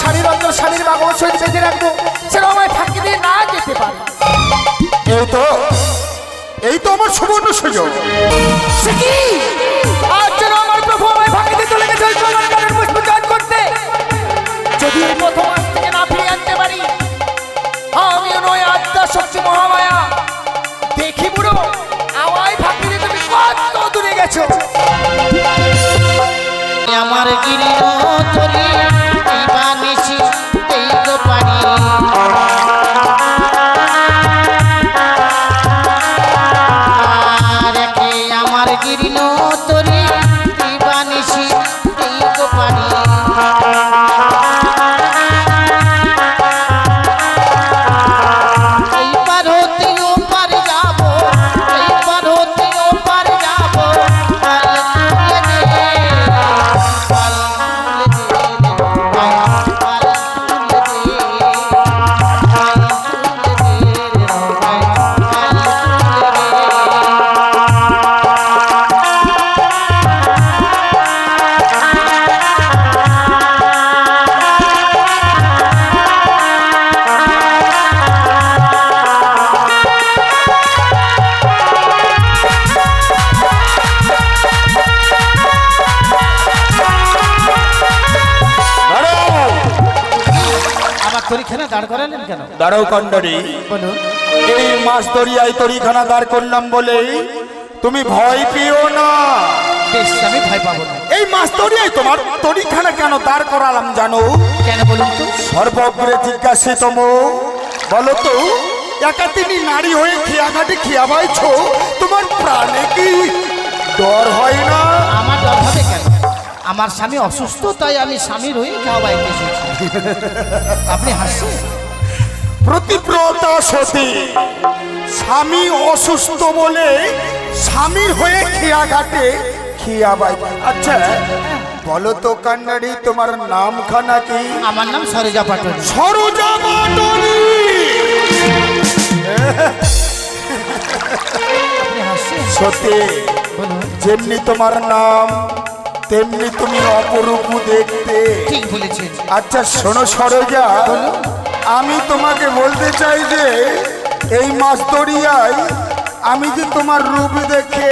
শাড়ির অন্তর শাড়ির বাগল সহিত বেঁধে রাখবো, সেটা আমায় ফাঁকি দিয়ে না যেতে পারে। এই তো আমার সুবর্ণ সুযোগ। সে কি আজ যেন আমার প্রভু আমায় ফাঁকি দিয়ে চলে গেছে ওই কমল কানন পুষ্প জয় করতে। যদি এই প্রথম আজ থেকে না ফিরে আনতে পারি, আমিও নয় আত্মা শক্তি মহামায়া। দেখি বুড়ো, আমায় ফাঁকি দিয়ে তুমি কত দূরে গেছো। আমার গিরি তরি বানিছি এই গো পারি, রেখে আমার গিরি তরি বানিছি এই গো পারি। এইবার হতে ওপার যাবো, এইবার হতে ওপার যাবো, দাঁড়াও কান্ডারি, এই মাছ দরিয়ায় তরিখানা দাঁড় করলাম বলে তুমি ভয় পেও না। আমি ভয় পাবো না। এই মাছ দরিয়ায় তোমার তরিখানা কেন দাঁড় করালাম জানো? কেন বলুন তো? সর্বগ্রে জিজ্ঞাসিতম বলো তো, একা তিনি নারী হয়ে খেয়াঘাটে খেয়া বাইছ, তোমার প্রাণে কি ডর হয় না? আমার ডর হবে কেন? আমার স্বামী অসুস্থ, তাই আমি স্বামীর হয়ে খাওয়া বাইতে এসেছি। আপনি হাসছেন? প্রতিব্রতা সতী স্বামী অসুস্থ বলে স্বামীর হয়ে খেয়া ঘাটে খেয়া বাই। আচ্ছা বলো তো কান্নাড়ি, তোমার নাম খানা কি? আমার নাম সরোজা পাটনি। সরোজা পাটনি। আপনি হাসছেন? সতী যেমনি তোমার নাম তেমনি তুমি অপরূপ দেখতে। ঠিক বলেছেন। আচ্ছা শোনো সরোজা, আমি তোমাকে বলতে চাই যে এই মাছ দরিয়ায় আমি যে তোমার রূপ দেখে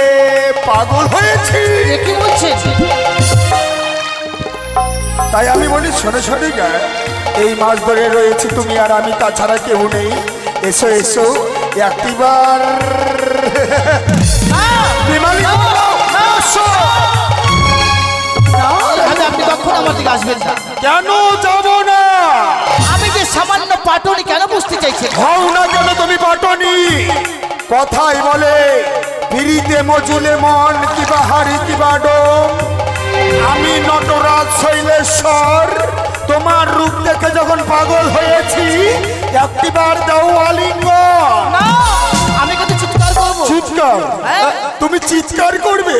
পাগল হয়েছি। কি বলছেন? তাই আমি বলি শোনো সরোজা, এই মাছ দরিয়ায় রয়েছি তুমি আর আমি, তাছাড়া কেউ নেই। এসো এসো একটিবার। আপনি কখন আমার দিকে আসবেন না? কেন যাব না? আমি যে সামান্য পাটনি, কেন বুঝতে চাইছেন? হও না কেন তুমি পাটনি? কথাই বলে পিরিতে মজুলে মন কিবা হারি কিবা ডোম। আমি নটরাজ শৈলেশ্বর, তোমার রূপ দেখে যখন পাগল হয়েছি, একটিবার দাও আলিঙ্গন। না, আমি কত চিৎকার করবো। চিৎকার? তুমি চিৎকার করবে?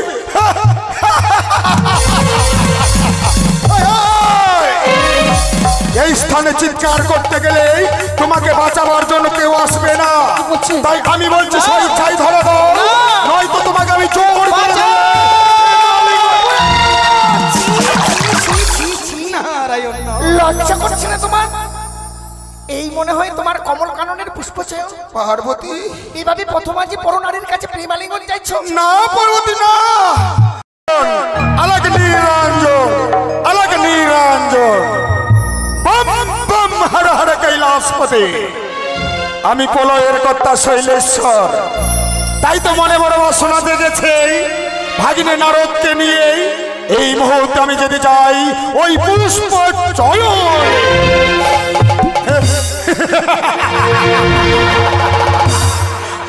এই স্থানে চিৎকার করতে গেলে তোমাকে বাঁচাবার জন্য কেউ আসবে না। তাই আমি বলছি স্বেচ্ছায় ধরে দাও, নয়তো তোমাকে আমি চোর করে দেব। লজ্জা করছে না তোমার? এই মনে হয় তোমার কমল কাননের পুষ্পচয়ন? পার্বতী, এইভাবে প্রথম আজ পর নারীর কাছে প্রেমালিঙ্গন চাইছো? না পার্বতী না, আলাগ নিরঞ্জন, আলাগ নিরঞ্জন, বম বম হর হর কৈলাসপতি। আমি প্রলয়ের কর্তা শৈলেশ্বর, তাই তো মনে বড় বাসনা জেগেছে ভাগিনে নারদকে নিয়ে এই মুহূর্তে আমি যদি যাই ওই পুষ্প চয়ন।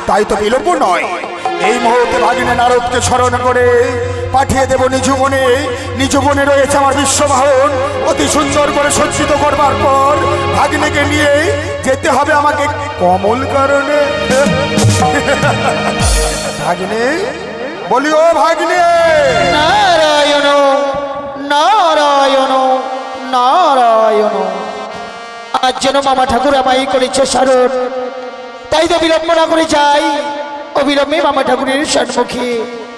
তাই তো বিলম্ব নয়, এই মুহূর্তে ভাগিনে নারদকে স্মরণ করে পাঠিয়ে দেব নিজ বনে। নিজ বনে রয়েছে আমার বিশ্ববাহন, অতি সুন্দর করে সজ্জিত করবার পর ভাগিনেকে নিয়ে যেতে হবে আমাকে কমল কাননে। ভাগিনে বলি, ও ভাগিনে। নারায়ণ নারায়ণ নারায়ণ। আজ যেন মামা ঠাকুর আমায় করেছে স্মরণ, তাই তো বিলম্ব না করে যাই, অবিলম্বে মামা ঠাকুরের সম্মুখে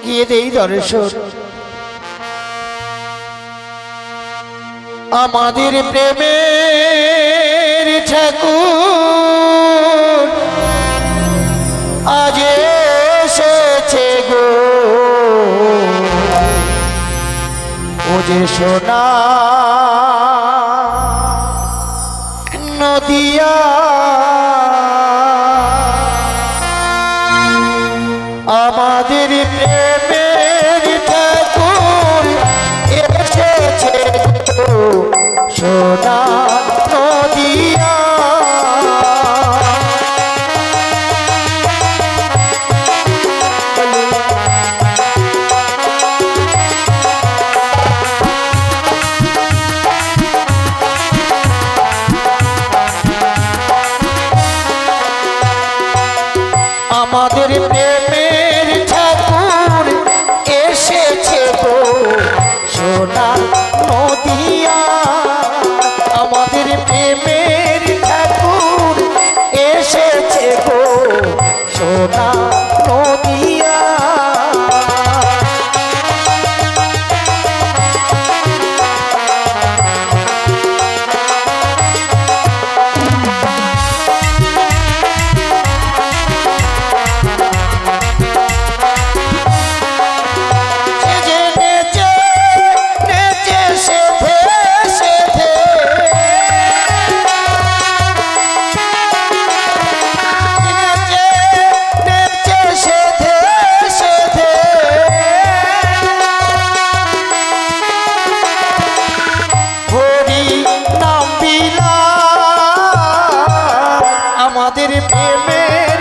গিয়ে দেই দর্শন। আমাদের প্রেমের ঠাকুর আজ এসেছে গো, ও যে সোনা নদিয়া আমাদের প্রেমের ঠাকুর এসেছে গো, সোনা নদিয়া আমাদের প্রেমের ঠাকুর এসেছে গো, সোনা নদিয়া আমাদের প্রেমের ঠাকুর এসেছে গো, সোনা নদিয়া আমাদের প্রেমের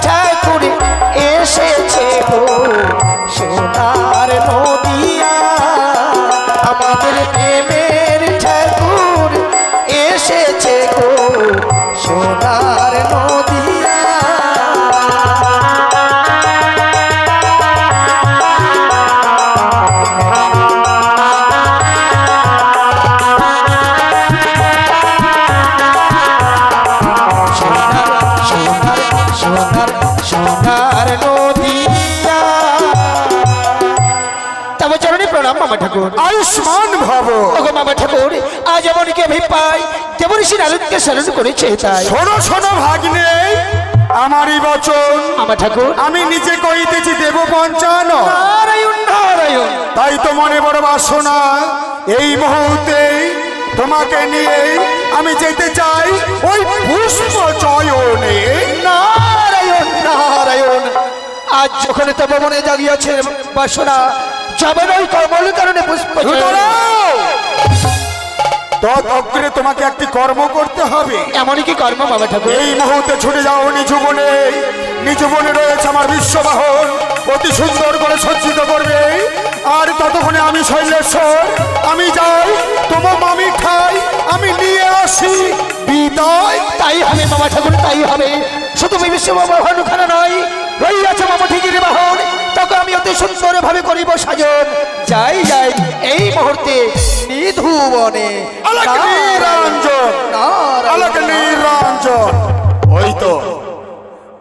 ঠাকুর এসেছে গো, সোনার নদিয়া আমাদের প্রেমের ঠাকুর এসেছে গো, সোনার নদিয়া সোনার নদিয়া তবে চরণে প্রণাম মামা ঠাকুর। আয়ুষ্মান ভব। ওগো মামা ঠাকুর আজ এমনকে আমি পাই যেমন সে আলোককে স্মরণ করেছে তাই। শোনো শোনো ভাগ্নে, আমারই বচন মামা ঠাকুর আমি নিজে কইতেছি দেব পঞ্চান। নারায়ণ নারায়ণ। তাই তো মনে বড় বাসনা, এই মুহূর্তে তোমাকে নিয়ে আমি যেতে চাই ওই পুষ্প চয়নে। নারায়ণ নারায়ণ। আজ যখন তব মনে জাগিয়াছে বাসনা, যাবেন ওই কমল কারণে পুষ্প তৎগ্রে তোমাকে একটি কর্ম করতে হবে। এমনই কি কর্ম মামা ঠাকুর? এই মুহূর্তে ছুটে যাও নিচু বনে। নিচু বনে রয়েছে আমার বিশ্ববাহন, অতি সুন্দর করে সজ্জিত করবে। আর ততক্ষণে আমি শৈলেশ্বর, আমি যাই তোমার মামি খাই, আমি নিয়ে আসি বিদায়। তাই হবে মামা ঠাকুর, তাই হবে। শুধু বিশ্ববাহন ওখানে নয়, রইয়াছে মামা ঠিকই বাহন, তখন আমি অতি সুন্দর ভাবে করিব সাজন। যাই যাই এই মুহূর্তে নিধুবনে। আলোক নিরঞ্জন, আলোক নিরঞ্জন।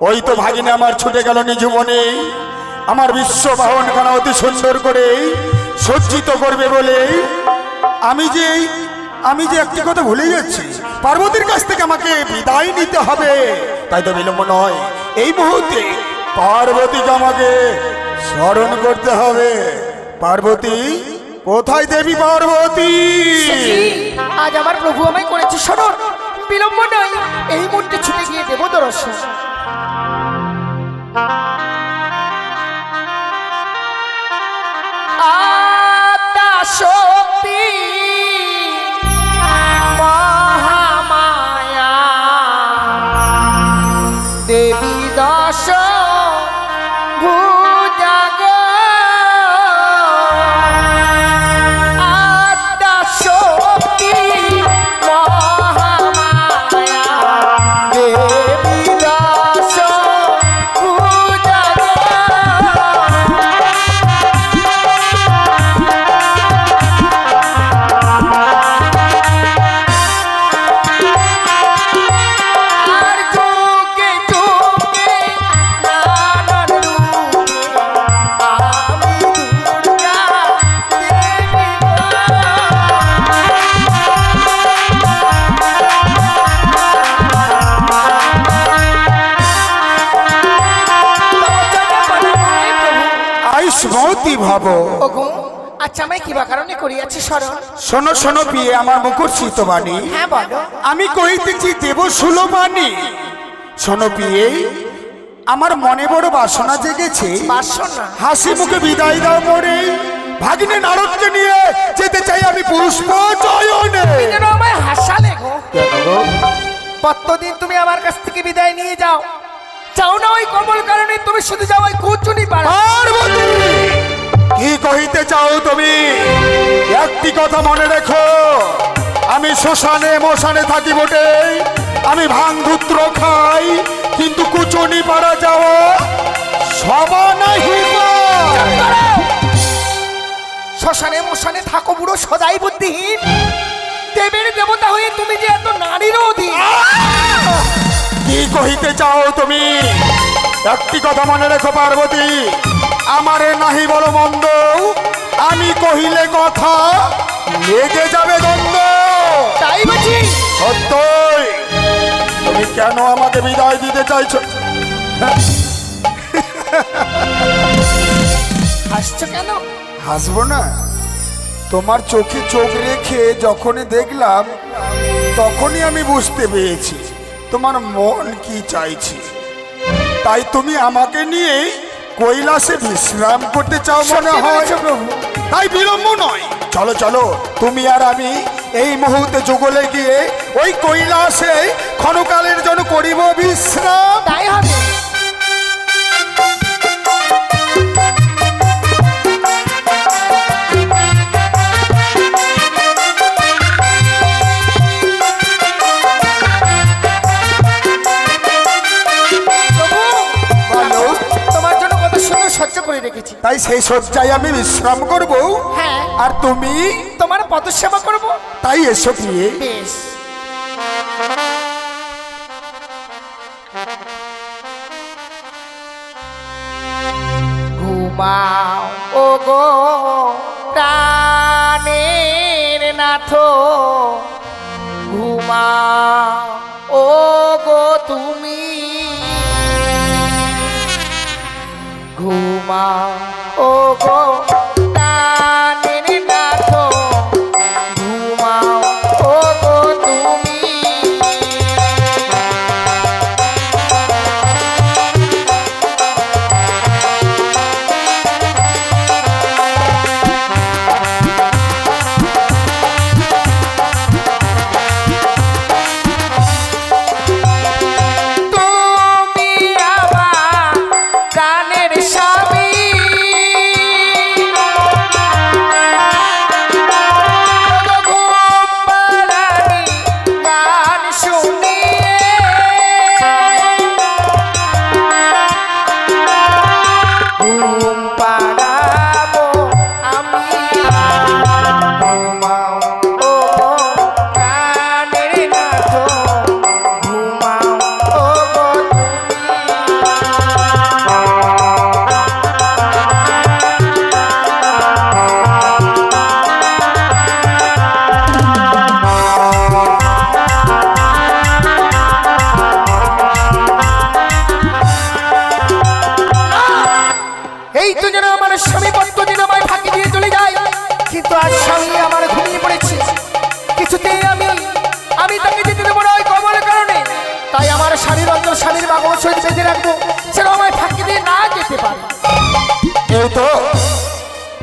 ওই তো ভাগিনে আমার ছুটে গেল নিজ বনে। আমার বিশ্ববাহন খানা অতি সুন্দর করে সজ্জিত করবে বলে আমি যে একটি কথা ভুলে যাচ্ছি, পার্বতীর কাছ থেকে আমাকে বিদায় নিতে হবে। তাই তো বিলম্ব নয়, এই মুহূর্তে পার্বতীকে আমাকে স্মরণ করতে হবে। পার্বতী কোথায় দেবী পার্বতী? আজ আমার প্রভু আমায় করেছে স্মরণ, বিলম্ব নয়, এই মুহূর্তে ছুটে গিয়ে দেব দর্শন। আদ্যা শক্তি মহামায়া দেবী দশ ভুজাগ আদ্যা শক্তি মহামায়া দেবী দশ ভুজাগ ভাবো। ওগো আচ্ছা আমায় কিবা কারণে করিয়াছি স্মরণ? শোনো শোনো বিয়ে আমার মুখর্ষিত বাণী, হ্যাঁ বলো। আমি কইতেছি দেব সুলবাণী। শোনো বিয়ে, আমার মনে বড় বাসনা জেগেছে, বাসনা? হাসি মুখে বিদায় দাও মোরে। ভাগ্নে নারদকে নিয়ে যেতে চাই আমি পুষ্প চয়নে। যেন আমায় হাসালে গো। কেন গো? কতদিন তুমি আমার কাছ থেকে বিদায় নিয়ে যাও, চাও না ওই কমল কারণে তুমি শুধু যাও ওই কুচুনি পাড়া। পার্বতী, কি কহিতে চাও তুমি? একটি কথা মনে রেখো, আমি শ্মশানে মশানে থাকি বটে, আমি ভাং ধূত্র খাই, কিন্তু কুচনি পাড়া যাওয়া সবা নাহি। শ্মশানে মশানে থাকো বুড়ো সদাই বুদ্ধিহীন, দেবের দেবতা হয়ে তুমি যে এত নারীর অধীন। কি কহিতে চাও তুমি? একটি কথা মনে রেখো পার্বতী, আমারে নাহি বলো মন্দ, আমি কহিলে কথা লেগে যাবে দ্বন্দ্ব। তাই বুঝি? সত্যই। তুমি কেন আমাকে বিদায় দিতে চাইছো? হাসছো কেন? হাসবো না? তোমার চোখে চোখ রেখে যখনই দেখলাম তখনই আমি বুঝতে পেরেছি তোমার মন কি চাইছে। তাই তুমি আমাকে নিয়ে কৈলাসে বিশ্রাম করতে চাও মনে হয়। তাই বিলম্ব নয়, চলো চলো, তুমি আর আমি এই মুহূর্তে যুগলে গিয়ে ওই কৈলাসে ক্ষণকালের জন্য করিব বিশ্রাম। তাই হবে। তোমার জন্য কত সুন্দর সহ্য করে রেখেছি, তাই সেই শয্যায় আমি বিশ্রাম করব। হ্যাঁ। আর তুমি? তোমার পদসেবা করব। তাই এসো বিয়ে। বেশ। ঘুমাও ও গো প্রাণের নাথ, ঘুমাও ও গো তুমি, ঘুমাও ও গো প্রাণের নাথ, ঘুমাও ও গো তুমি।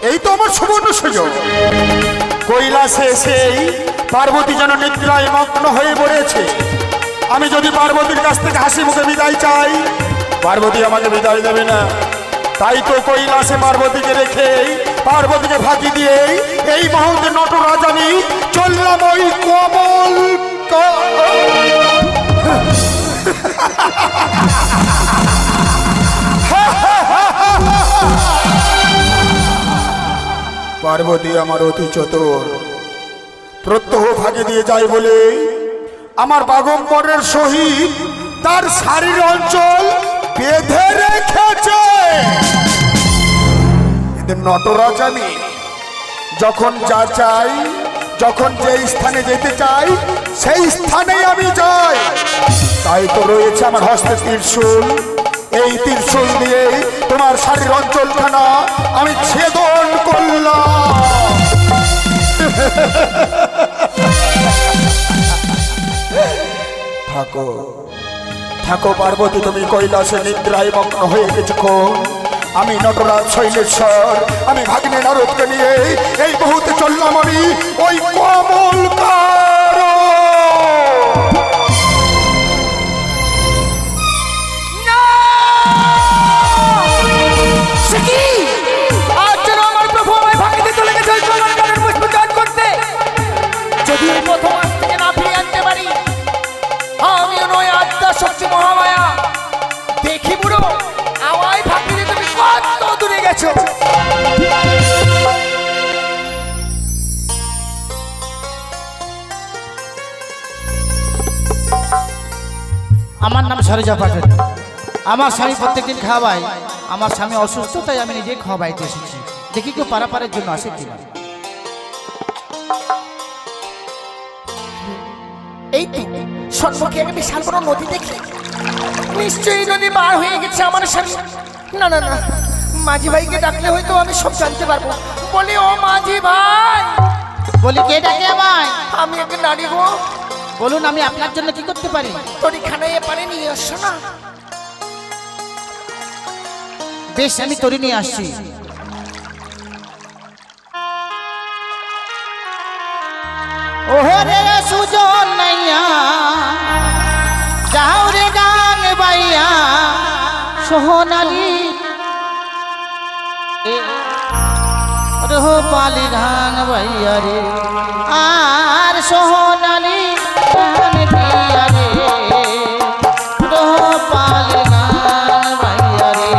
এই তো আমার সুবর্ণ সুযোগ। কৈলাসে এসেই পার্বতী যেন নিদ্রায় মগ্ন হয়ে পড়েছে। আমি যদি পার্বতীর কাছ থেকে হাসি মুখে বিদায় চাই, পার্বতী আমাকে বিদায় দেবে না। তাই তো কৈলাসে পার্বতীকে রেখে, পার্বতীকে ফাঁকি দিয়ে এই মুহূর্তে নটরাজ আমি চললাম ওই কমল। পার্বতী আমার অতি চতুর, প্রত্যহ ফাঁকি দিয়ে যায় বলে আমার বাগম্বরের সহিত তার শারীর অঞ্চল বেঁধে রেখেছে। নটরাজ আমি যখন যা চাই, যখন যে স্থানে যেতে চাই সেই স্থানেই আমি যাই। তাই তো রয়েছে আমার হস্তে ত্রিশূল, এই ত্রিশূল দিয়ে তোমার শারীর অঞ্চলখানা আমি ছেদন করলাম। থাকো থাকো পার্বতী, তুমি কৈলাসে নিদ্রায় মগ্ন হয়ে গেছো। আমি নটরাজ শৈলেশ্বর, আমি ভাগ্নে নারদকে নিয়ে এই মুহূর্তে চললাম আমি ওই কমল কারো। যদি এই প্রথম আজ থেকে না ফিরে আনতে পারি, আমিও নয় আত্মা শক্তি মহামায়া। দেখি বুড়ো, আমায় ফাঁকি দিয়ে তুমি কত দূরে গেছো। আমার নাম সরোজা পাটন। আমার স্বামী প্রত্যেকদিন খাওয়ায়। আমার স্বামী অসুস্থ, তাই আমি নিজে খাওয়াইতে এসেছি। দেখি কেউ পারাপারের জন্য আসে কিনা। এই তো সম্মুখে একটা বিশাল বড় নদী দেখি, নিশ্চয়ই নদী পার হয়ে গেছে আমার স্বামী। না না না, মাঝি ভাইকে ডাকলে হয়তো আমি সব জানতে পারবো। বলি ও মাঝি ভাই। বলি কে ডাকে আমায়? আমি একটা নারী গো। বলুন আমি আপনার জন্য কি করতে পারি? তোরই খানায় পারে নিয়ে আসছো না। বেশ, আমি তরি নিয়ে আসছি। ওহরে সুজন নাইয়া যাও রে গান বাইয়া সোহনালি রহ পালি ধান বাইয়া রে আর সোহনালি ধান দিয়া রে রহ পালি ধান বাইয়া রে।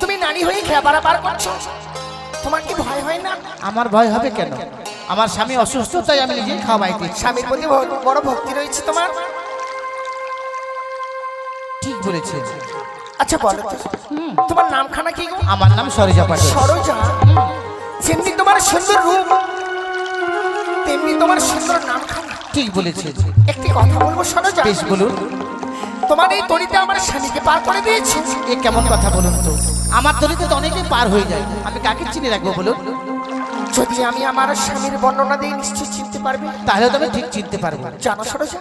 তুমি নারী হয়ে খেয়া পারাপার করছো, তোমার কি ভয় হয় না? আমার ভয় হবে কেন? আমার স্বামী অসুস্থ, তাই আমি নিজে খাওয়াইতে। স্বামীর প্রতি বড় ভক্তি রয়েছে তোমার। ঠিক বলেছে। আচ্ছা বলো তো, তোমার নামখানা কি? আমার নাম সরোজা পাটন। সরোজা? যেমনি তোমার সুন্দর রূপ, তেমনি তোমার সুন্দর নামখানা। ঠিক বলেছে। একটি কথা বলবো সরোজা? বেশ বলুন। তোমার এই তরিতে আমার স্বামীকে পার করে দিয়েছে। এ কেমন কথা বলুন তো? আমার তরিতে তো অনেকে পার হয়ে যায়, আমি কাকে চিনে রাখবো বলুন? যদি আমি আমার স্বামীর বর্ণনা দিয়ে নিশ্চয়ই চিনতে পারবে। তাহলে তো আমি ঠিক চিনতে পারবো। জানো সরোজা,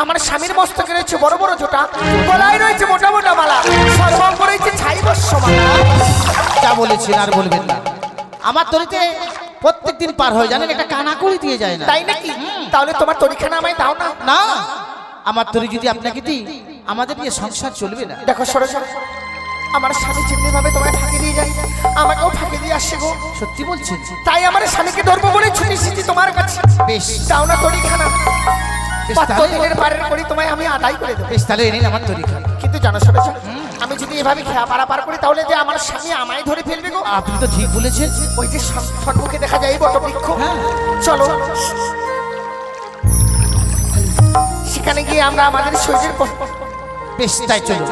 আমার স্বামীর মস্তকে রয়েছে বড় বড় জোটা, গলায় রয়েছে মোটা মোটা মালা, সর্বাঙ্গ রয়েছে ছাই বর্ষ মালা। যা বলেছেন আর বলবেন না। আমার তরিতে প্রত্যেকদিন পার হয়ে, জানেন, একটা কানাকুড়ি দিয়ে যায় না। তাই নাকি? তাহলে তোমার তরিখানা আমায় দাও না। না, আমার তরি যদি আপনাকে দিই, আমাদের নিয়ে সংসার চলবে না। দেখো সরোজা, আমার স্বামী যেমনি ভাবে তোমায় ফাঁকি দিয়ে যায়, আমাকেও ফাঁকি দিয়ে আসছে গো। সত্যি বলছেন? তাই আমার স্বামীকে ধরবো বলে ছুটি এসেছি তোমার কাছে। বেশ, দাও না তরিখানা। বেশ, 5 দিনের পারের করি তোমায় আমি আদায় করে দেবো। বেশ, তাহলে এনে আমার তরি খান। কিন্তু জানো সরোজা, আমি যদি এভাবে খেয়া পারাপার করি তাহলে যে আমার স্বামী আমায় ধরে ফেলবে গো। আপনি তো ঠিক বলেছেন। ওই যে সম্মুখে দেখা যায় বটবৃক্ষ, চলো সেখানে গিয়ে আমরা আমাদের শরীরের বেশ, তাই চলো।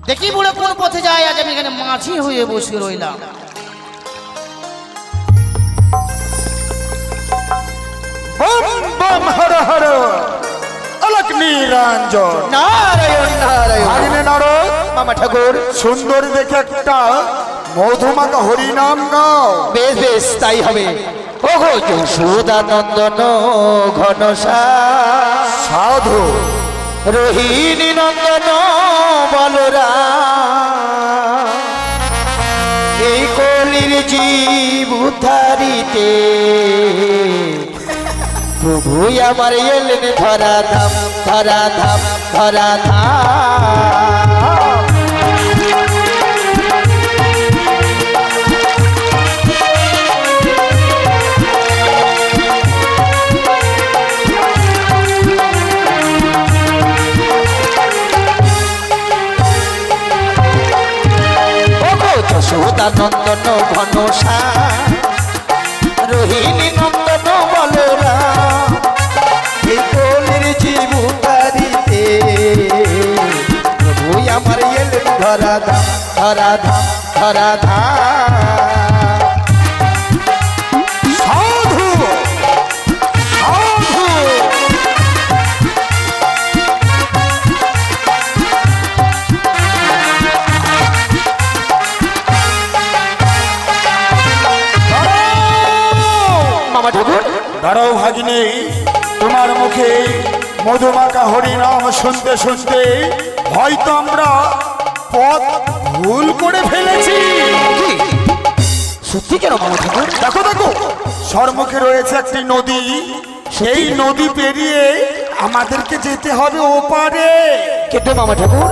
দেখি বুড়ো কোন পথে যায়, আজ আমি এখানে মাঝি হয়ে বসে রইলাম। বম বম হর হর অলক নিরঞ্জন। নারায়ণ নারায়ণ। ভাগিনে নারদ, মামা ঠাকুর, সুন্দর দেখে একটা মধুমাখা হরিনাম গাও। বেশ বেশ, তাই হবে। ওগো যশোদানন্দন ঘনশা, সাধু রোহিণী নন্দন বলরাম, এই কলির জীব উদ্ধারিতে প্রভু আমার এলেন ধরা ধাম, ধরা ধাম, ধরা ধাম। যশোদানন্দন ঘনশা, রোহিণী নন্দন বলরাম, এই কোলের জীব উদ্ধারিতে প্রভু আমার এলেন ধরা ধাম, ধরা ধাম, ধরা ধাম। সাধু সাধু মামা ঠাকুর, দাঁড়াও ভাগিনী, তোমার মুখে মধুমাখা হরিনাম শুনতে শুনতে হয়তো আমরা পথ ভুল করে ফেলেছি। কি সত্যি কেন মামা ঠাকুর? দেখো দেখো, সম্মুখে রয়েছে একটি নদী, সেই নদী পেরিয়ে আমাদেরকে যেতে হবে ওপারে। কিন্তু মামা ঠাকুর,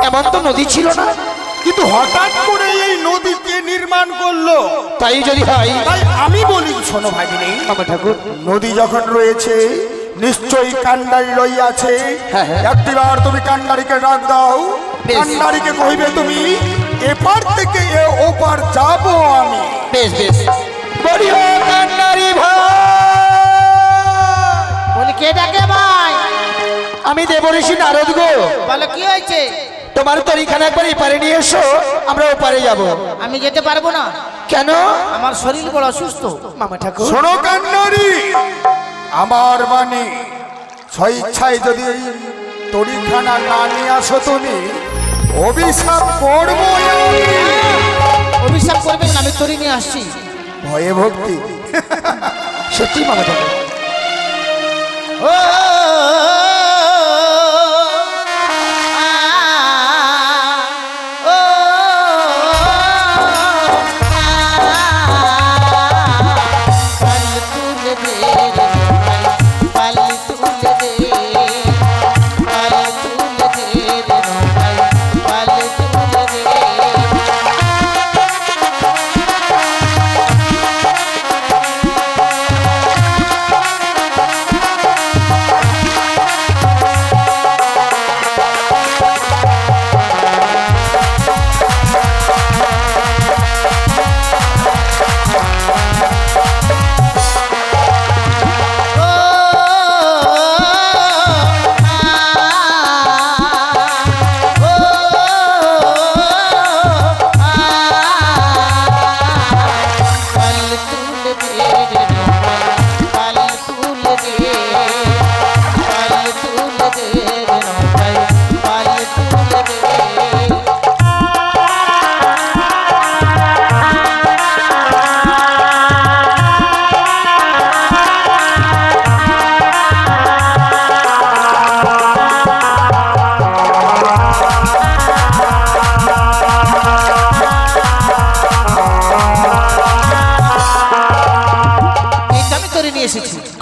এমন তো নদী ছিল না। কিন্তু হঠাৎ করে এই নদীকে নির্মাণ করলো। তাই যদি হয়, তাই আমি বলি, শোনো ভাগিনী, মামা ঠাকুর, নদী যখন রয়েছে নিশ্চয়ই কান্ডারি রইয়াছে। হ্যাঁ, হ্যাঁ। একটিবার তুমি কান্ডারিকে ডাক দাও। বেশ। কান্ডারিকে কইবে তুমি এপার থেকে ওপার যাবো আমি। বেশ বেশ। বলিও কান্ডারি ভাই, বলি কে ডাকে ভাই? আমি দেবঋষি নারদ গো। বলো কি হয়েছে? তোমার তরিখানা একবার এপারে নিয়ে এসো, আমরা ওপারে যাব। আমি যেতে পারবো না। কেন? আমার শরীর বড় অসুস্থ। মামা ঠাকুর, শোনো কান্ডারি, আমার বাণী, স্বইচ্ছায় যদি এই তরিখানা না নিয়ে আসো তুমি, অভিশাপ করবো আমি। অভিশাপ করবেন না, আমি তরি নিয়ে আসছি। ভয়ে ভক্তি। সত্যি মামা ঠাকুর? ও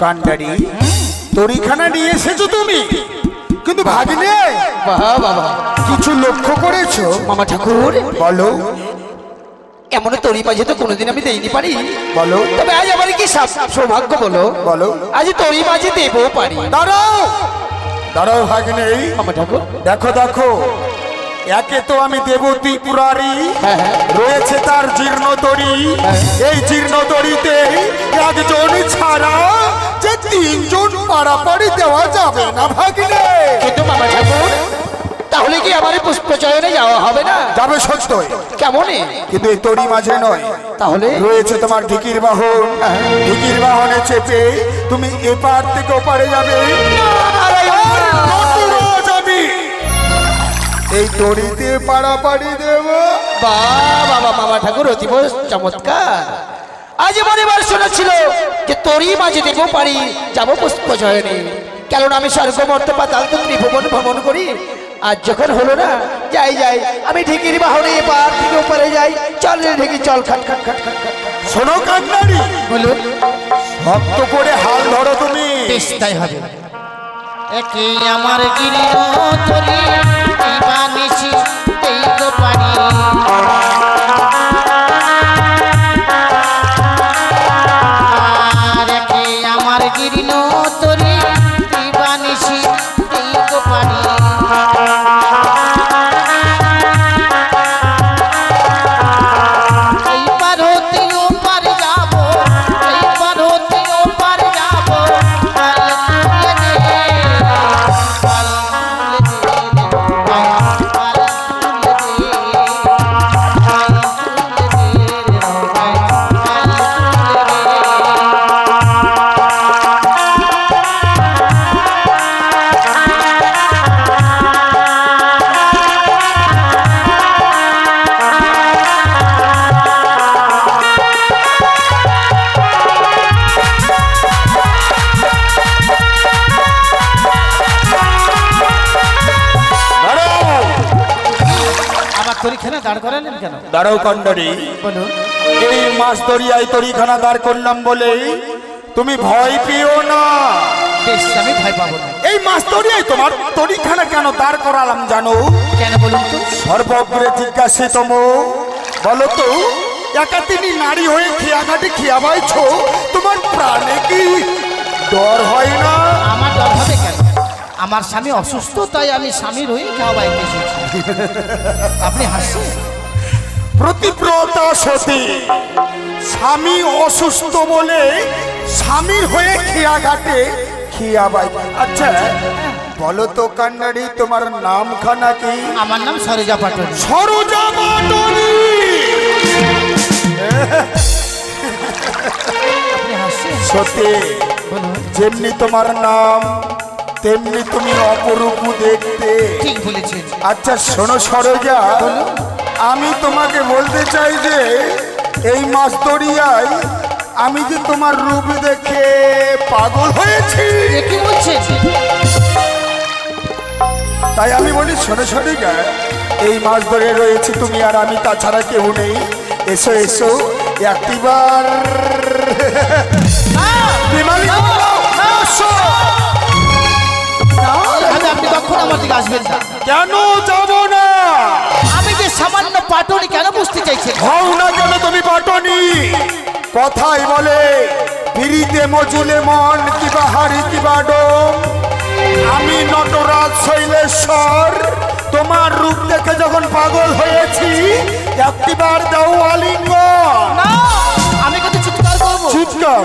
কান্ডারি, তরিখানা নিয়ে এসেছো তুমি, কিন্তু ভাগিনে বাবা বাবা, কিছু লক্ষ্য করেছো? মামা ঠাকুর, বলো। এমন তরি মাঝে তো কোনোদিন আমি দেইনি পারি। বলো। তবে আজ আমার কি সৌভাগ্য বলো। বলো। আজ তরি মাঝে দেবও পারি। দাঁড়াও, দাঁড়াও ভাগ্নে, আমার ঠাকুর। দেখো দেখো, একে তো আমি দেবতী পুরারি, রয়েছে তার জীর্ণ তরি। এই জীর্ণ তরিতে একজন ছাড়া যে তিনজন পারাপারি দেওয়া যাবে না ভাগ্নে। কিন্তু মামা ঠাকুর, তাহলে কি আমার পুষ্পচয়নে যাওয়া হবে না? যাবে সত্যই, কেমনে? কিন্তু এই তরি মাঝে নয়। তাহলে রয়েছে তোমার ঢিকির বাহন, ঢিকির বাহনে চেপে তুমি এপার থেকে ওপারে যাবে। যাবি এই তরিতে পাড়াপাড়ি দেব। বাবা মামা ঠাকুর, অতীব চমৎকার। আজ মনেবার শোনাচ্ছিল যে তোরই মাঝে দেব পারি যাবো পুষ্পচয়নে, কেননা আমি স্বর্গ মর্ত পাতাল তো ত্রিভুবন ভ্রমণ করি। আজ যখন হলো না, যাই যাই, আমি ঢিকির বাহনে এপার থেকে ওপারে যাই। চল রে ঢিকি, চল। খাট খাট খাট খাট খাট। শোনো কান্নারি, বলুন। শক্ত করে হাল ধরো তুমি। বেশ, তাই হবে। একে আমার গিরি তরি বানিছি এই তো পারি। আর একে আমার গিরি তরি বানিছি এই তো পারি। এইবার হতে ওপার যাবো, এইবার হতে ওপার যাবো। তরিখানা দাঁড় করালেন কেন? দাঁড়াও কান্নারি, বলুন। এই মাছ দরিয়ায় তরিখানা দাঁড় করলাম বলে তুমি ভয় পেও না। বেশ, আমি ভয় পাবো না। এই মাছ দরিয়ায় তোমার তরিখানা কেন দাঁড় করালাম জানো? কেন বলুন তো? সর্বগ্রে জিজ্ঞাসিতম বলো তো, একা তিনি নারী হয়ে খেয়াঘাটে খেয়া বাইছো, তোমার প্রাণে কি ডর হয় না? আমার ডর হবে কেন? আমার স্বামী অসুস্থ, তাই আমি স্বামীর হয়ে খাওয়া বাইতে এসেছি। আপনি হাসছেন? প্রতিব্রতা সতী স্বামী অসুস্থ বলে স্বামীর হয়ে খেয়াঘাটে খেয়া বাই। আচ্ছা বলো তো কান্নারি, তোমার নামখানা কি? আমার নাম সরোজা পাটনি। সরোজা পাটনি। আপনি হাসছেন? সত্যি, বলুন। যেমনি তোমার নাম তেমনি তুমি অপরূপ দেখতে। ঠিক বলেছেন। আচ্ছা শোনো সরোজা, আমি তোমাকে বলতে চাই যে এই মাছ দরিয়ায় আমি যে তোমার রূপ দেখে পাগল হয়েছি। কি বলছেন? তাই আমি বলি শোনো সরোজা, এই মাছ ধরে রয়েছে তুমি আর আমি, তাছাড়া কেউ নেই। এসো এসো একটিবার। আপনি কখন আমার দিকে আসবেন না? কেন যাব না? আমি যে সামান্য পাটনি, কেন বুঝতে চাইছেন? হও না কেন তুমি পাটনি? কথাই বলে পিরিতে মজুলে মন কিবা হারি কিবা ডোম। আমি নটরাজ শৈলেশ্বর, তোমার রূপ দেখে যখন পাগল হয়েছি, একটিবার দাও আলিঙ্গন। না, আমি কিন্তু চিৎকার করবো। চিৎকার?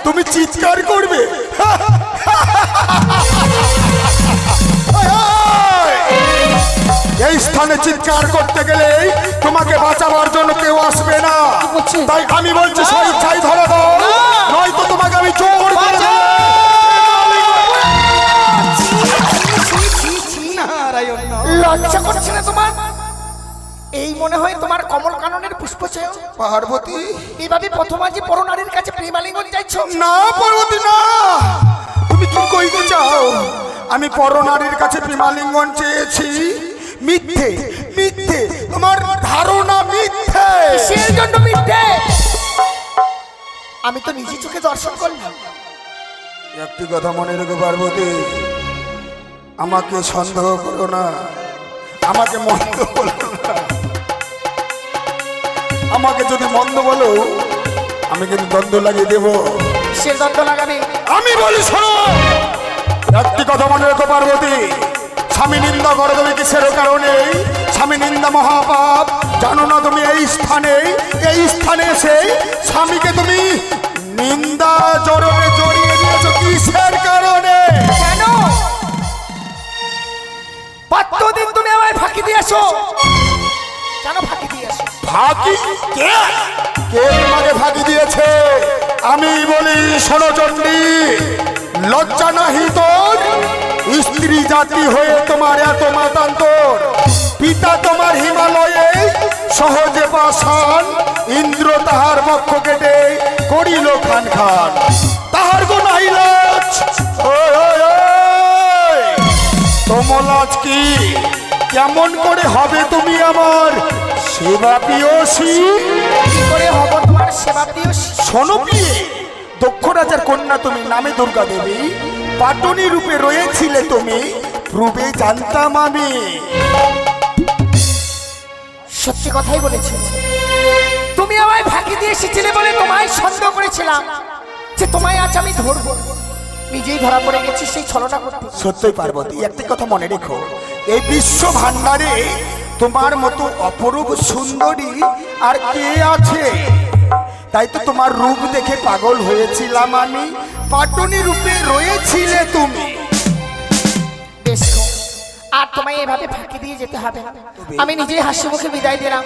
তুমি চিৎকার করবে? এই স্থানে চিৎকার করতে গেলে তোমাকে বাঁচাবার জন্য কেউ আসবে না। তাই আমি বলছি স্বেচ্ছায় ধরে দাও, নয়তো তোমাকে আমি জোর করে দেব। লজ্জা করছে না তোমার? এই মনে হয় তোমার কমল কাননের পুষ্পচয়? পার্বতী, এইভাবে প্রথমবার যে পর নারীর কাছে প্রেমালিঙ্গন চাইছো? না পার্বতী না, তুমি কি কইতে চাও? আমি পর নারীর কাছে প্রেমালিঙ্গন চেয়েছি? মিথ্যে মিথ্যে, তোমার ধারণা মিথ্যে। সেই জন্য মিথ্যে? আমি তো নিজে চোখে দর্শন করলাম। একটি কথা মনে রেখো পার্বতী, আমাকে সন্দেহ করো না, আমাকে মন্দ বলো না। আমাকে যদি মন্দ বলো আমি কিন্তু দ্বন্দ্ব লাগিয়ে দেবো। সে দ্বন্দ্ব লাগাবে? আমি বলি শোনো, একটি কথা মনে রেখো পার্বতী, স্বামী নিন্দা করো তুমি কিসের কারণে? স্বামী নিন্দা মহাপাপ। জানো না তুমি এই স্থানে এসে স্বামীকে তুমি নিন্দা জড়নে জড়িয়ে দিয়েছো কিসের কারণে? কেন প্রতিদিন তুমি আমায় ফাঁকি দিয়েছো? কেন ফাঁকি দিয়েছো? ফাঁকি? কে কে তোমাকে ফাঁকি দিয়েছে? আমি বলি শোনো চণ্ডী, লজ্জা নাহি তোর? স্ত্রী জাতি হয়ে তোমার এত মাতান্তর। পিতা তোমার হিমালয়ে সহজে পাষাণ, ইন্দ্র তাহার বক্ষ কেটে করিল খান খান। তাহার গো নাই লাজ, তোমার কি? কেমন করে হবে তুমি আমার সেবা প্রিয়সী? কি করে হব তোমার সেবা প্রিয়সী? শোনো প্রিয়ে, দক্ষ রাজার কন্যা তুমি, নামে দুর্গা দেবী। পাটনি রূপে রয়েছিলে তুমি, পূর্বে জানতাম আমি। সত্যি কথাই বলেছি। তুমি আমায় ফাঁকি দিয়ে এসেছিলে বলে তোমায় সন্দেহ করেছিলাম যে তোমায় আজ আমি ধরবো। নিজেই ধরা পড়ে গেছি সেই ছলনা করতে। সত্যই পার্বতী, একটি কথা মনে রেখো, এই বিশ্ব ভান্ডারে তোমার মতো অপরূপ সুন্দরী আর কে আছে? তাই তো তোমার রূপ দেখে পাগল হয়েছিলাম আমি। পাটনি রূপে রয়েছিলে তুমি। বেশ, আর তোমায় এভাবে ফাঁকি দিয়ে যেতে হবে না। আমি নিজেই হাসি মুখে বিদায় দিলাম।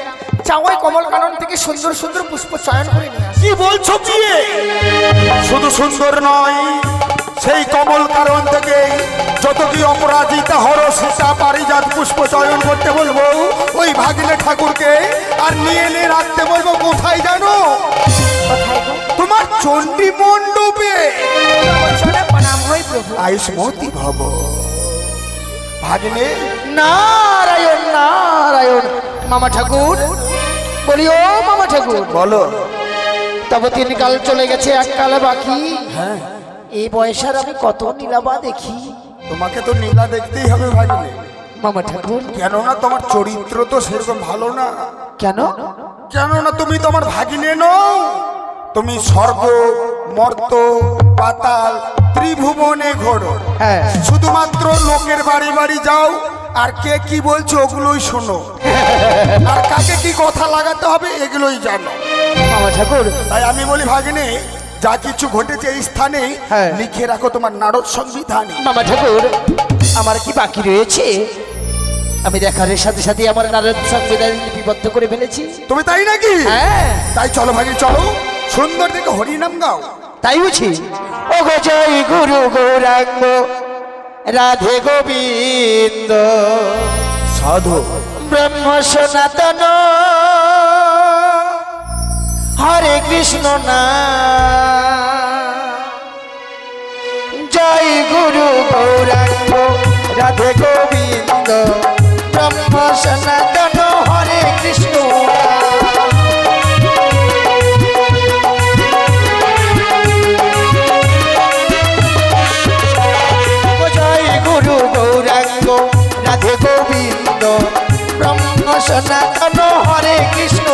চাও ওই কমল কানন থেকে সুন্দর সুন্দর পুষ্প চয়ন করে নিয়ে আসি। কি বলছো প্রিয়ে? শুধু সুন্দর নয়, সেই কমল কারণ থেকে যত কি অপরাজিতা হরসিতা পারিজাত পুষ্প চয়ন করতে বলবো ওই ভাগিনে ঠাকুরকে, আর নিয়ে এনে রাখতে বলবো কোথায় জানো? তোমার চণ্ডী মণ্ডপে। প্রণাম হই প্রভু। আয়ুষ্মতি ভব ভাগিনে। নারায়ণ নারায়ণ। মামা ঠাকুর বলিও, মামা ঠাকুর বলো। তবে 3 কাল চলে গেছে, 1 কাল বাকি। হ্যাঁ, এই বয়সের আমি কত নীলাবা দেখি। তোমাকে তো নীলা দেখতেই হবে ভাগিনে। মামা ঠাকুর কেননা তোমার চরিত্র তো সেরকম ভালো না। কেন? কেননা তুমি তোমার ভাগিনে নও, তুমি স্বর্গ মর্ত পাতাল ত্রিভুবনে ঘোরো। হ্যাঁ, শুধুমাত্র লোকের বাড়ি বাড়ি যাও, আর কে কি বলছে ওগুলোই শোনো, আর কাকে কি কথা লাগাতে হবে এগুলোই জানো। মামা ঠাকুর তাই আমি বলি ভাগিনে, যা কিছু ঘটেছে এই স্থানে হ্যাঁ। লিখে রাখো তোমার নারদ সংবিধানে। মামা ঠাকুর আমার কি বাকি রয়েছে? আমি দেখার সাথে সাথে আমার নারদ সংবিধান লিপিবদ্ধ করে ফেলেছি। তুমি তাই নাকি? হ্যাঁ, তাই চলো ভাগিনে, চলো সুন্দর দেখে হরিনাম গাও। তাই বুঝি। ও গো জয় গুরু গৌরাঙ্গ রাধে গোবিন্দ সাধু ব্রহ্ম সনাতন হরে কৃষ্ণ না। জয় গুরু গৌরাঙ্গ রাধে গোবিন্দ ব্রহ্ম সনাতন হরে কৃষ্ণ। জয় গুরু গৌরাঙ্গ রাধে গোবিন্দ ব্রহ্ম সনাতন হরে কৃষ্ণ।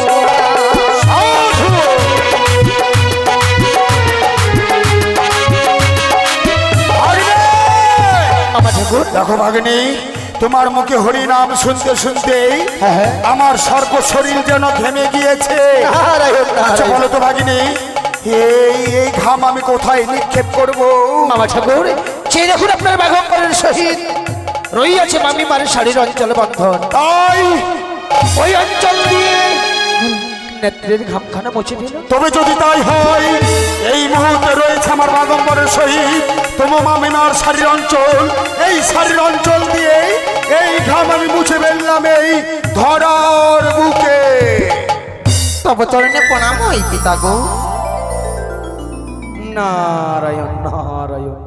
দেখো ভাগিনী, তোমার মুখে হরি নাম শুনতে শুনতে আমার সর্ব শরীর যেন ঘেমে গিয়েছে। আচ্ছা বলো তো ভাগিনী, এই ঘাম আমি কোথায় নিক্ষেপ করব? মামা ঠাকুর সেই দেখুন আপনার বাগম্বরের সহিত রইয়াছে মামি মারের শাড়ির অঞ্চল বন্ধন। তাই ওই অঞ্চল দিয়ে নেত্রের ঘামখানা মুছে ফেল। তবে যদি তাই হয়, এই মুহূর্তে রয়েছে আমার বাগম্বরের সহিত তোমার মামিমার শাড়ির অঞ্চল। এই শাড়ির অঞ্চল দিয়ে এই ঘাম আমি মুছে ফেললাম এই ধরার বুকে। তবে চরণে প্রণাম হই পিতা গো। নারায়ণ নারায়ণ।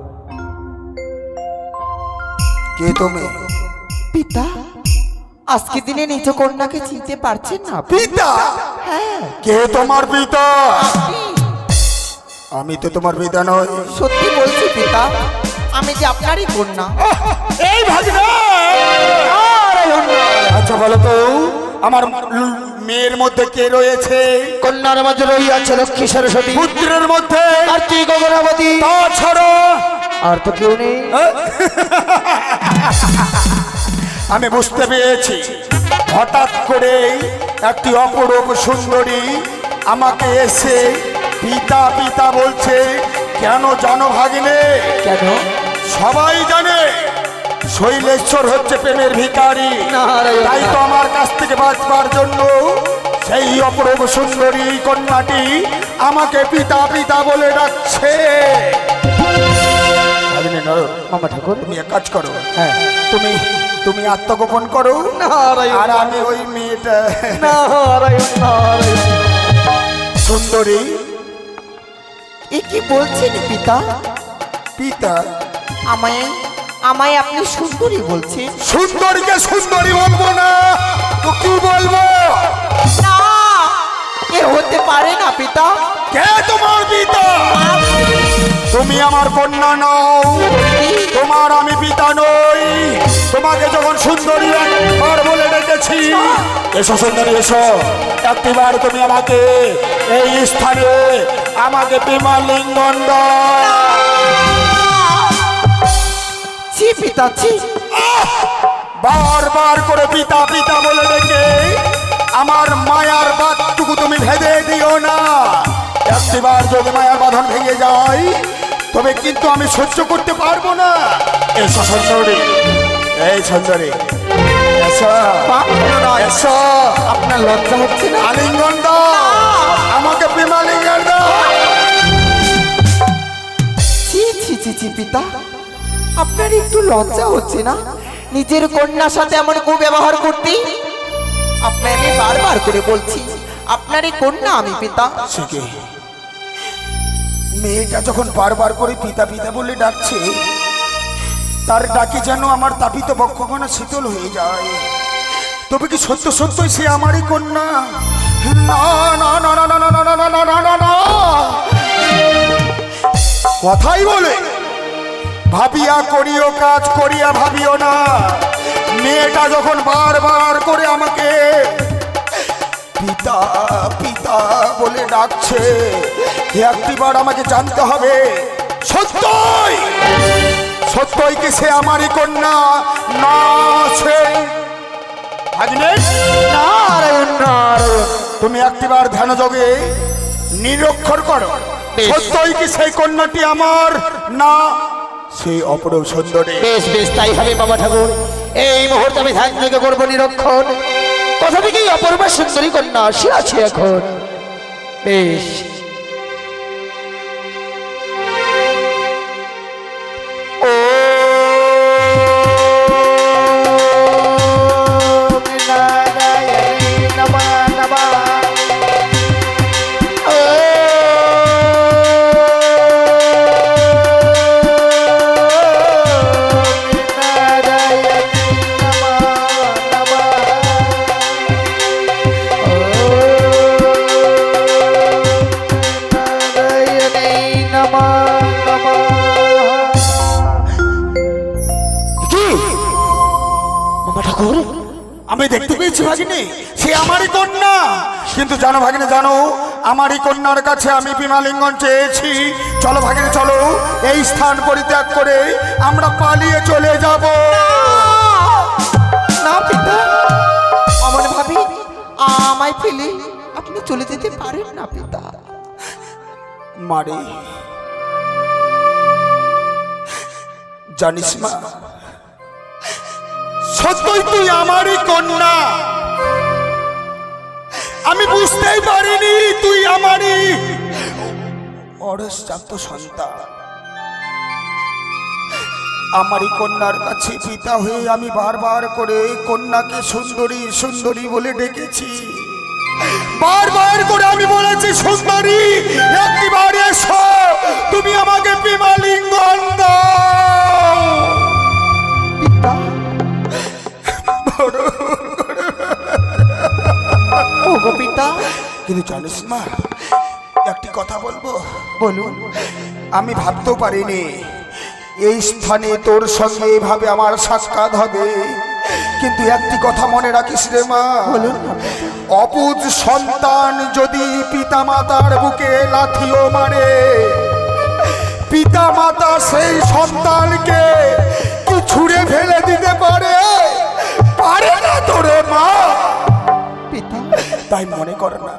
কে তুমি? পিতা, আজকে দিনে নিজ কন্যাকে চিনতে পারছেন না? পিতা? হ্যাঁ, কে তোমার পিতা? আমি তো তোমার পিতা নই। সত্যি বলছি পিতা, আমি যে আপনারই কন্যা। এই ভাগনা, আচ্ছা বলো তো আমার মেয়ের মধ্যে কে রয়েছে? কন্যার মধ্যে রইয়াছে লক্ষ্মী সরস্বতী, পুত্রের মধ্যে কার্তিক গগনাবতী, তাছাড়া আর তো কেউ নেই। আমি বুঝতে পেরেছি হঠাৎ করে একটি অপরূপ সুন্দরী আমাকে এসে পিতা পিতা বলছে। কেন জানো ভাগিনে? কেন? সবাই জানে শৈলেশ্বর হচ্ছে প্রেমের ভিখারি। নারায়ণ। তাই তো আমার কাছ থেকে বাঁচবার জন্য সেই অপরূপ সুন্দরী কন্যাটি আমাকে পিতা পিতা বলে ডাকছে। ভাগিনে নরদ, মামা ঠাকুর। তুমি এক কাজ করো, হ্যাঁ। তুমি তুমি আত্মগোপন করো, নারায়ণ। আর আমি ওই মেয়েটা নারায়ণ নারায়ণ। সুন্দরী। এ কি বলছেন পিতা? পিতা? আমায় আমায় আপনি সুন্দরী বলছেন? সুন্দরীকে সুন্দরী বলবো না তো কি বলবো? না, এ হতে পারে না পিতা। কে তোমার পিতা? তুমি আমার কন্যা নও, তোমার আমি পিতা নই। তোমাকে যখন সুন্দরী একবার বলে ডেকেছি, এসো সুন্দরী এসো, একটিবার তুমি আমাকে এই স্থানে আমাকে প্রেমার লিঙ্গন দাও। ছি পিতা ছি। বারবার করে পিতা পিতা বলে ডেকে আমার মায়ার বাঁধটুকু তুমি ভেদে দিও না। একটিবার যদি মায়ার বাঁধন ভেঙে যায় তবে কিন্তু আমি সহ্য করতে পারবো না। এসো সুন্দরী, এই সুন্দরী এসো এসো। আপনার লজ্জা হচ্ছে না? আলিঙ্গন দাও আমাকে, প্রেমালিঙ্গন দাও। ছি ছি ছি ছি পিতা, আপনার একটু লজ্জা হচ্ছে না নিজের কন্যার সাথে এমন কুব্যবহার করতে? আপনাকে আমি বারবার করে বলছি আপনার এই কন্যা আমি পিতা। শিখে মেয়েটা যখন বারবার করে পিতা পিতা বলে ডাকছে, তার ডাকি যেন আমার তাপিত বক্ষগণা শীতল হয়ে যায়। তবে কি সত্য সত্যই সে আমারই কন্যা? না না না না না না না না না না না না, কথাই বলে ভাবিয়া করিও কাজ করিয়া ভাবিও না। মেয়েটা যখন বারবার করে আমাকে পিতা পিতা বলে ডাকছে, একটিবার আমাকে জানতে হবে সত্যই সত্যই কি সে আমারই কন্যা না সে ভাগ্নে? নারায়ণ নারায়ণ। তুমি একটিবার ধ্যান যোগে নিরক্ষর করো, সত্যই কি সেই কন্যাটি আমার না সেই অপরূপ সুন্দরী? বেশ বেশ তাই হবে বাবা ঠাকুর। এই মুহূর্তে আমি ধ্যান থেকে করবো নিরক্ষণ। কথা থেকে অপূর্ব সুন্দরী কন্যা আসি আছে এখন। বেশ ও নারায়ণ নমঃ নমঃ। আমি দেখতে পেয়েছি ভাগিনী সে আমারই কন্যা, কিন্তু জানো ভাগিনী জানো আমারই কন্যার কাছে আমি প্রেমালিঙ্গন চেয়েছি। চলো ভাগিনী চলো, এই স্থান পরিত্যাগ করে আমরা পালিয়ে চলে যাব। না পিতা, আমার ভাবি আমায় ফেলে আপনি চলে যেতে পারেন না পিতা। মারে জানিস মা, সত্যই তুই আমারই কন্যা। আমি বুঝতেই পারিনি তুই আমারই অরসজাত সন্তান। আমারই কন্যার কাছে পিতা হয়ে আমি বারবার করে কন্যাকে সুন্দরী সুন্দরী বলে ডেকেছি। বারবার করে আমি বলেছি সুন্দরী একবার এসো, তুমি আমাকে প্রেমালিঙ্গন দাও। পিতা ওগো পিতা। কিন্তু জানিস মা, একটি কথা বলবো? বলুন। আমি ভাবতেও পারিনি এই স্থানে তোর সঙ্গে এইভাবে আমার সাক্ষাৎ হবে। কিন্তু একটি কথা মনে রাখিস রে মা, অবুঝ সন্তান যদি পিতা মাতার বুকে লাথিও মারে পিতা মাতা সেই সন্তানকে কি ছুঁড়ে ফেলে দিতে পারে? পারে না তোরে মা। পিতা তাই মনে কর না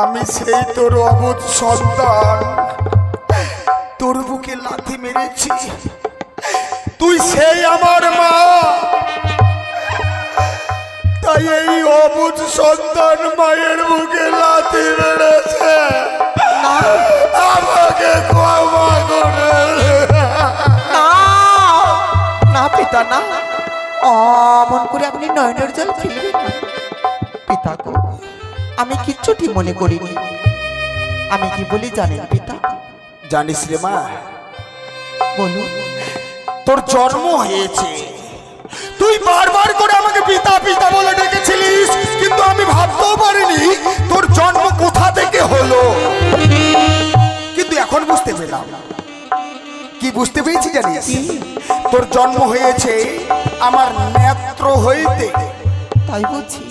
আমি সেই তোর অবুধ সন্তান, তোর বুকে লাথি মেরেছি, তুই সেই আমার মা। তাই এই অবুধ সন্তান মায়ের বুকে লাথি মেরেছে, আমাকে ক্ষমা করে। না না পিতা না, অমন করে আপনি নয়নের জল ফেলবেন না। পিতা গো, আমি কিচ্ছুটি মনে করিনি। আমি কি বলি জানেন পিতা? জানিস রে মা, বলুন। তোর জন্ম হয়েছে, তুই বারবার করে আমাকে পিতা পিতা বলে ডেকেছিলিস, কিন্তু আমি ভাবতেও পারিনি তোর জন্ম কোথা থেকে হলো। কিন্তু এখন বুঝতে পেলাম। কি বুঝতে পেরেছি জানিস? তোর জন্ম হয়েছে আমার নেত্র হইতে। তাই বলছি।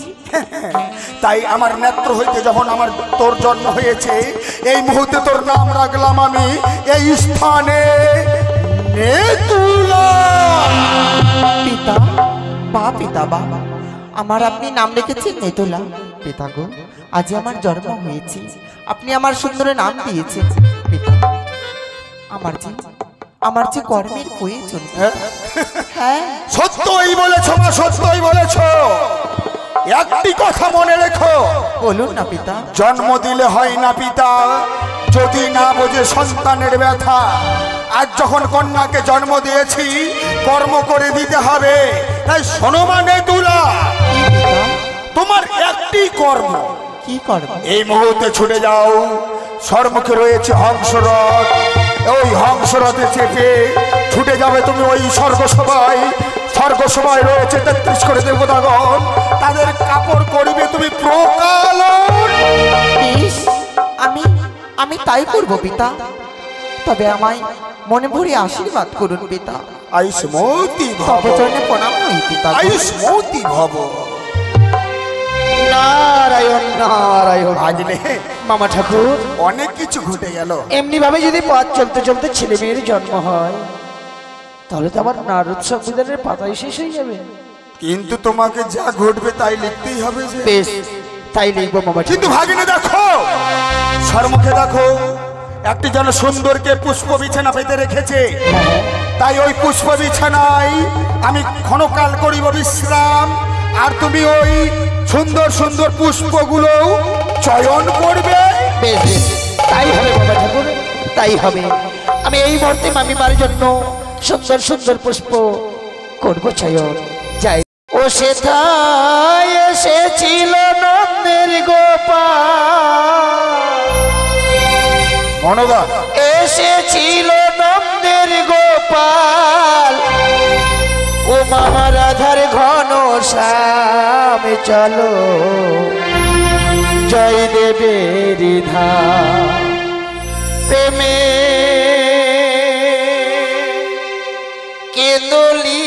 তাই আমার নেত্র হইতে যখন আমার তোর জন্ম হয়েছে, এই মুহূর্তে তোর নাম রাখলাম আমি এই স্থানে নেতুলা। পিতা বা পিতা বা, আমার আপনি নাম রেখেছেন নেতুলা। পিতা গো, আজ আমার জন্ম হয়েছে, আপনি আমার সুন্দর নাম দিয়েছেন। পিতা, আমার যে কর্মের প্রয়োজন। হ্যাঁ সত্যই বলেছ মা, সত্যই বলেছ। একটি কথা মনে রেখো। বলুন না পিতা। জন্ম দিলে হয় না পিতা যদি না বোঝে সন্তানের ব্যথা। আজ যখন কন্যাকে জন্ম দিয়েছি, কর্ম করে দিতে হবে। তাই শোনো মা নেতুলা, তোমার একটি কর্ম। কি করব? এই মুহূর্তে ছুটে যাও, সম্মুখে রয়েছে হংসরথ, ওই হংসরথে চেপে ছুটে যাবে তুমি ওই স্বর্গসভায়। স্বর্গসভায় রয়েছে 33 করে দেবতাগণ, তাদের কাপড় করিবে তুমি প্রকালন। আমি তাই করব পিতা, তবে আমায় মনে ভরে আশীর্বাদ করুন পিতা। আয়ুষ্মতি ভব, তপচরণে প্রণাম হই পিতা। আয়ুষ্মতি ভব। নারায়ণ নারায়ণ। আগলে মামা ঠাকুর, অনেক কিছু ঘটে গেল। এমনি ভাবে যদি পথ চলতে চলতে ছেলে মেয়ের জন্ম হয়, তাহলে তো আবার নারদ সংবিধানের পাতাই শেষ হয়ে যাবে। কিন্তু তোমাকে যা ঘটবে তাই লিখতেই হবে যে। বেশ, তাই লিখবো মামা। কিন্তু ভাগিনে দেখো, সম্মুখে দেখো, একটি যেন সুন্দরকে পুষ্প বিছানা পেতে রেখেছে। তাই ওই পুষ্প বিছানায় আমি ক্ষণকাল করিব বিশ্রাম, আর তুমি ওই সুন্দর সুন্দর পুষ্পগুলো চয়ন করবে। বেশ বেশ, তাই হবে বাবা ঠাকুর, তাই হবে। আমি এই মুহূর্তে মামিমার জন্য সুন্দর সুন্দর পুষ্প করবো চয়ন। যাই। ও সেথায় এসেছিল নন্দের গোপাল, মনোদা এসেছিল নন্দের গোপাল, ও মামা রাধার ঘন শ্যামে চলো জয় দেবের ধাম। প্রেমে কেন্দলি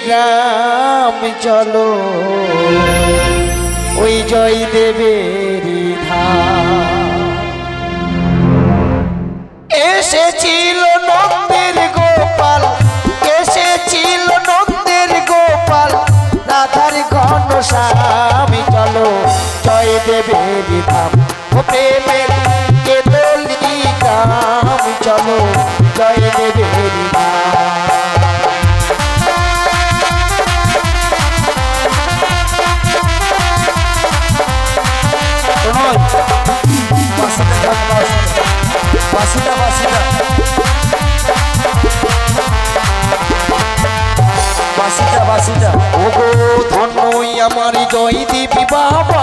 গ্রাম চলো ওই জয় দেবের ধাম। এসেছিল নন্দের গোপাল, এসেছিল নন্দের গোপাল, রাধার ঘন শ্যামে চলো জয় দেবের ধাম। ও প্রেমের কেতলি গ্রাম চলো জয় দেবের ধাম। বাসিটা বাসিটা বাসিটা বাসিটা। ও গো ধন্যই আমার জয় দেবী বাবা,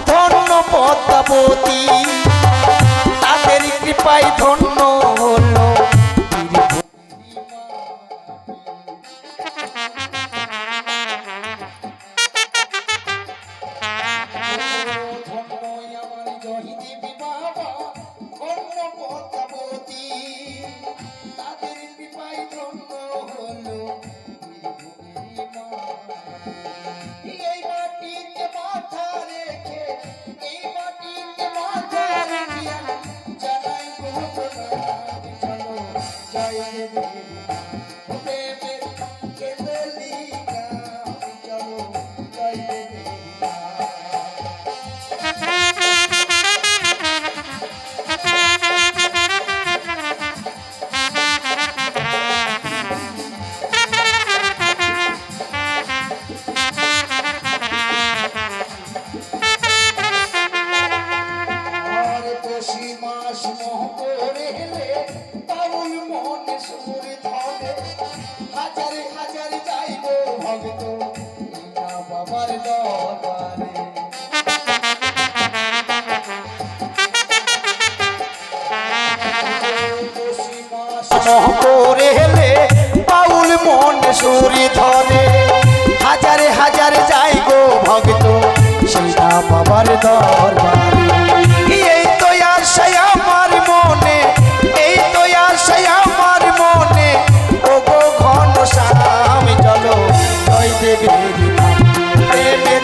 ধন্য পদ্মাবতী, তাদের কৃপায় ধন্য হলো। এই মাটিতে মাথা রেখে, এই মাটিতে মাথা রেখে জয় দেবে প্রেমের কেঁদলি গান চলো জয় দেবে আর পশি মাস মোহ করে হেলে পাগল মনে সুর ধরে হাজারে হাজারে যাইব ভক্ত না বাবার দরবারে পশি মাস মোহ করে হেলে বাউল মনে সুরি ধরে হাজারে হাজারে যাই গো ভক্ত সেটা বাবার দরবারে এই তো আশায় আমার মনে এই তো আশায় আমার মনে ও গো ঘন শ্যাম চলো জয় দেবের প্রেমের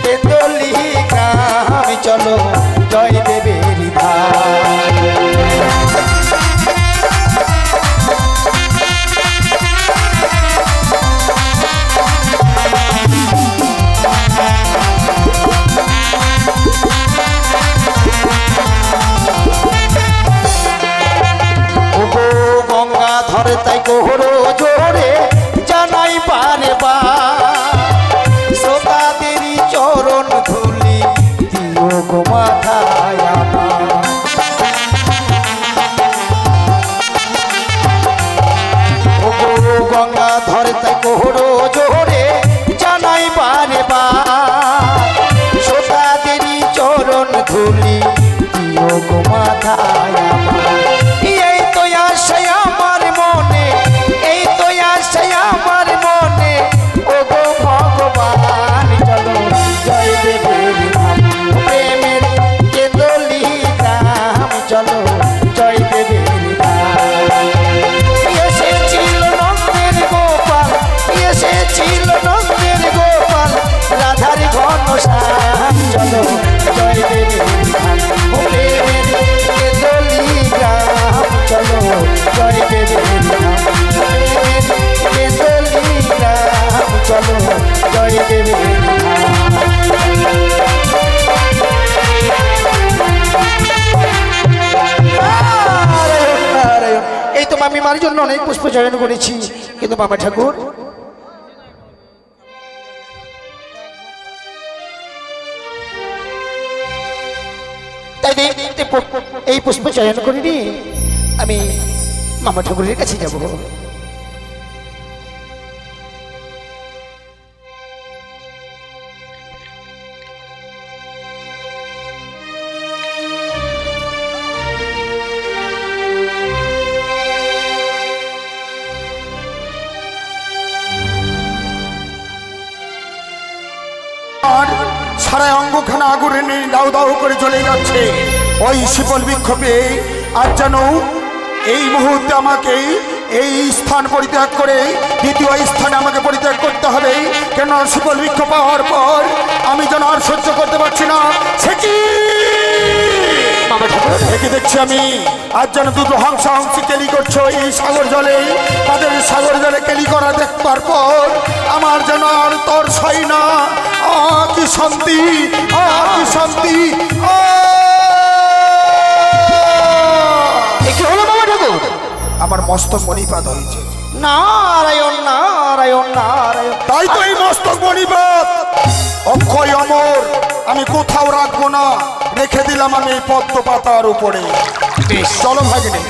কেতলি গ্রাম চলো জয় দেবের ধাম ধরে তাই কোহরো জোরে জানাই পারে বা শ্রোতাদেরই চরণ ধুলি দিও গো মাথায় আমার ও গো গঙ্গা ধরে তাই কোহরো জোরে জানাই পারে বা শ্রোতাদেরই চরণ ধুলি দিও গো মাথায় আমার এই তো আশায় আমার মনে এই তো আশায় আমার মনে ও গো ভগবান চলো জয় দেবের ধাম প্রেমের কেতলি গ্রাম চলো জয় দেবের ধাম এসেছিল নন্দের গোপাল এসেছিল নন্দের গোপাল রাধার ঘন শ্যাম চলো জয় দেবের ধাম প্রেমের কেতলি গ্রাম চলো জয় দেবের ধাম কেতলি গ্রাম চলো জয় দেবের এই তো আমি মার জন্য অনেক পুষ্প চয়ন করেছি কিন্তু বাবা ঠাকুর তাই এই পুষ্প চয়ন করিনি আমি মামা ঠাকুরের কাছে যাব সারা অঙ্গখানা আগুনে নিয়ে দাউ দাউ করে চলে যাচ্ছে ওই শিকল বিক্ষোভে আর যেন এই মুহূর্তে আমাকে এই স্থান পরিত্যাগ করে দ্বিতীয় স্থানে আমাকে পরিত্যাগ করতে হবে কেন শিকল বিক্ষোভ হওয়ার পর আমি যেন আর সহ্য করতে পারছি না সে কি দেখছি আমি আজ যেন দুটো হংসি কেলি করছো এই সাগর জলে তাদের সাগর জলে কেলি করা দেখবার পর আমার যেন আর তোর সই না কি শান্তি কি শান্তি কি হলো বাবা ঠাকুর আমার মস্তক মণিপাত হয়েছে নারায়ণ নারায়ণ নারায়ণ তাই তো এই মস্তক মণিপাত অক্ষয় অমর আমি কোথাও রাখবো না রেখে দিলাম আমি এই পদ্ম পাতার উপরে বেশ চলো ভাগিনী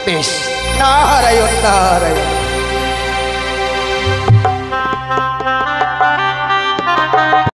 বেশ নারায়ণ নারায়ণ